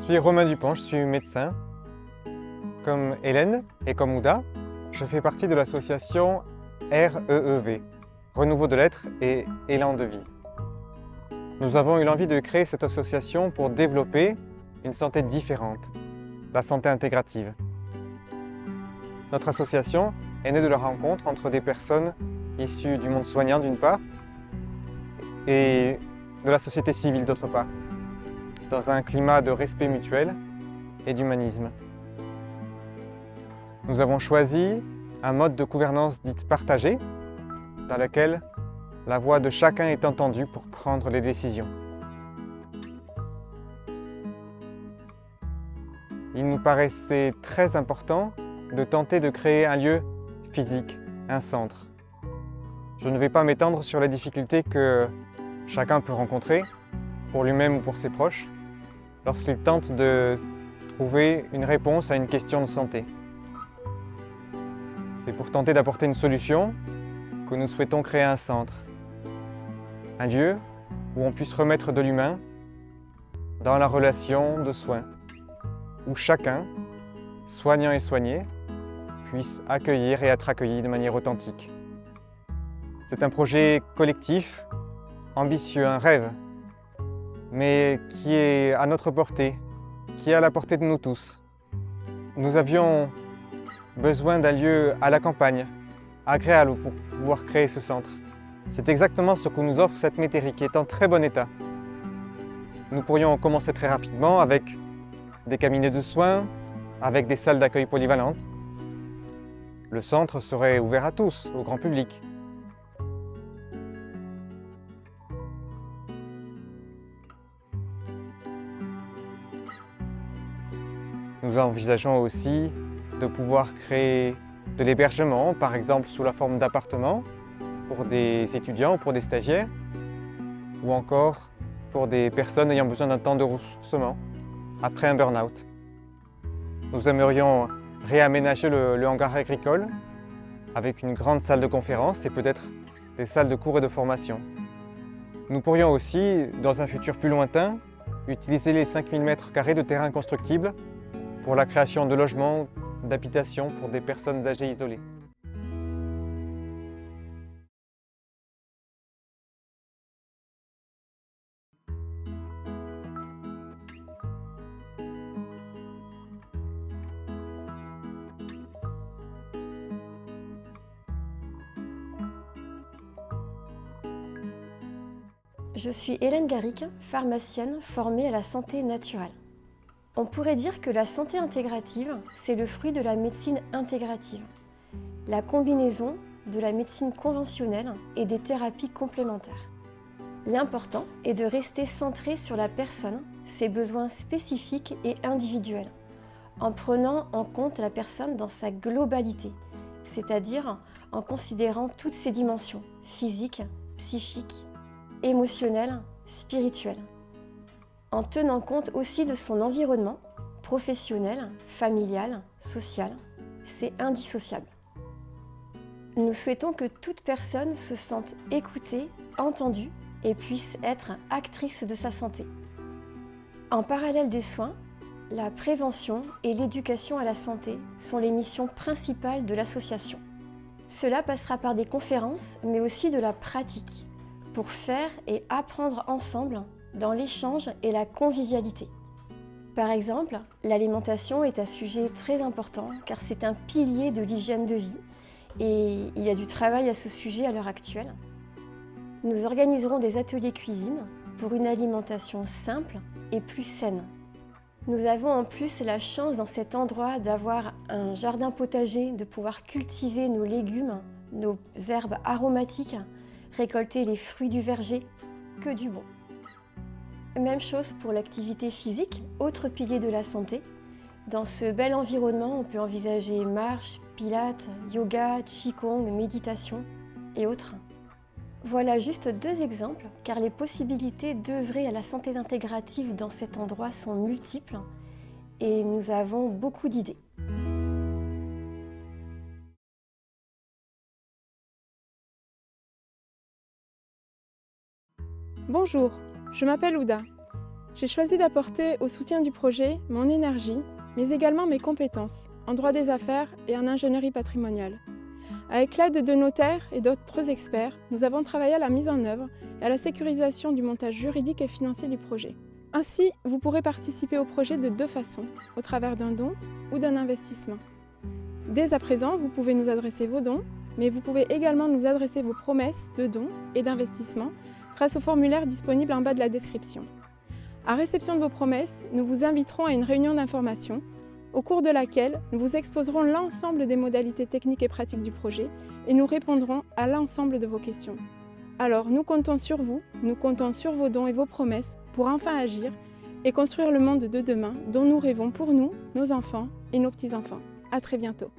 suis Romain Dupont, je suis médecin. Comme Hélène et comme Ouda, je fais partie de l'association REEV, Renouveau de l'être et Élan de vie. Nous avons eu l'envie de créer cette association pour développer une santé différente, la santé intégrative. Notre association est née de la rencontre entre des personnes issues du monde soignant d'une part et de la société civile d'autre part, dans un climat de respect mutuel et d'humanisme. Nous avons choisi un mode de gouvernance dite partagée, dans lequel la voix de chacun est entendue pour prendre les décisions. Il nous paraissait très important de tenter de créer un lieu physique, un centre. Je ne vais pas m'étendre sur les difficultés que chacun peut rencontrer, pour lui-même ou pour ses proches, lorsqu'il tente de trouver une réponse à une question de santé. C'est pour tenter d'apporter une solution que nous souhaitons créer un centre, un lieu où on puisse remettre de l'humain dans la relation de soins, où chacun, soignant et soigné, puisse accueillir et être accueilli de manière authentique. C'est un projet collectif, ambitieux, un rêve, mais qui est à notre portée, qui est à la portée de nous tous. Nous avions besoin d'un lieu à la campagne, agréable pour pouvoir créer ce centre. C'est exactement ce que nous offre cette métairie qui est en très bon état. Nous pourrions commencer très rapidement avec des cabinets de soins, avec des salles d'accueil polyvalentes. Le centre serait ouvert à tous, au grand public. Nous envisageons aussi de pouvoir créer de l'hébergement, par exemple sous la forme d'appartements, pour des étudiants ou pour des stagiaires, ou encore pour des personnes ayant besoin d'un temps de ressourcement après un burn-out. Nous aimerions réaménager le hangar agricole avec une grande salle de conférence et peut-être des salles de cours et de formation. Nous pourrions aussi, dans un futur plus lointain, utiliser les 5000 m² de terrain constructible pour la création de logements, d'habitations pour des personnes âgées isolées. Je suis Hélène Garric, pharmacienne formée à la santé naturelle. On pourrait dire que la santé intégrative, c'est le fruit de la médecine intégrative, la combinaison de la médecine conventionnelle et des thérapies complémentaires. L'important est de rester centré sur la personne, ses besoins spécifiques et individuels, en prenant en compte la personne dans sa globalité, c'est-à-dire en considérant toutes ses dimensions physiques, psychiques, émotionnelles, spirituelles, en tenant compte aussi de son environnement professionnel, familial, social. C'est indissociable. Nous souhaitons que toute personne se sente écoutée, entendue et puisse être actrice de sa santé. En parallèle des soins, la prévention et l'éducation à la santé sont les missions principales de l'association. Cela passera par des conférences, mais aussi de la pratique, pour faire et apprendre ensemble dans l'échange et la convivialité. Par exemple, l'alimentation est un sujet très important car c'est un pilier de l'hygiène de vie et il y a du travail à ce sujet à l'heure actuelle. Nous organiserons des ateliers cuisine pour une alimentation simple et plus saine. Nous avons en plus la chance dans cet endroit d'avoir un jardin potager, de pouvoir cultiver nos légumes, nos herbes aromatiques, récolter les fruits du verger, que du bon. Même chose pour l'activité physique, autre pilier de la santé. Dans ce bel environnement, on peut envisager marche, pilates, yoga, qigong, méditation et autres. Voilà juste 2 exemples, car les possibilités d'œuvrer à la santé intégrative dans cet endroit sont multiples et nous avons beaucoup d'idées. Bonjour, je m'appelle Ouda. J'ai choisi d'apporter au soutien du projet mon énergie, mais également mes compétences en droit des affaires et en ingénierie patrimoniale. Avec l'aide de notaires et d'autres experts, nous avons travaillé à la mise en œuvre et à la sécurisation du montage juridique et financier du projet. Ainsi, vous pourrez participer au projet de deux façons, au travers d'un don ou d'un investissement. Dès à présent, vous pouvez nous adresser vos dons, mais vous pouvez également nous adresser vos promesses de dons et d'investissement grâce au formulaire disponible en bas de la description. À réception de vos promesses, nous vous inviterons à une réunion d'information au cours de laquelle nous vous exposerons l'ensemble des modalités techniques et pratiques du projet et nous répondrons à l'ensemble de vos questions. Alors, nous comptons sur vous, nous comptons sur vos dons et vos promesses pour enfin agir et construire le monde de demain dont nous rêvons pour nous, nos enfants et nos petits-enfants. À très bientôt.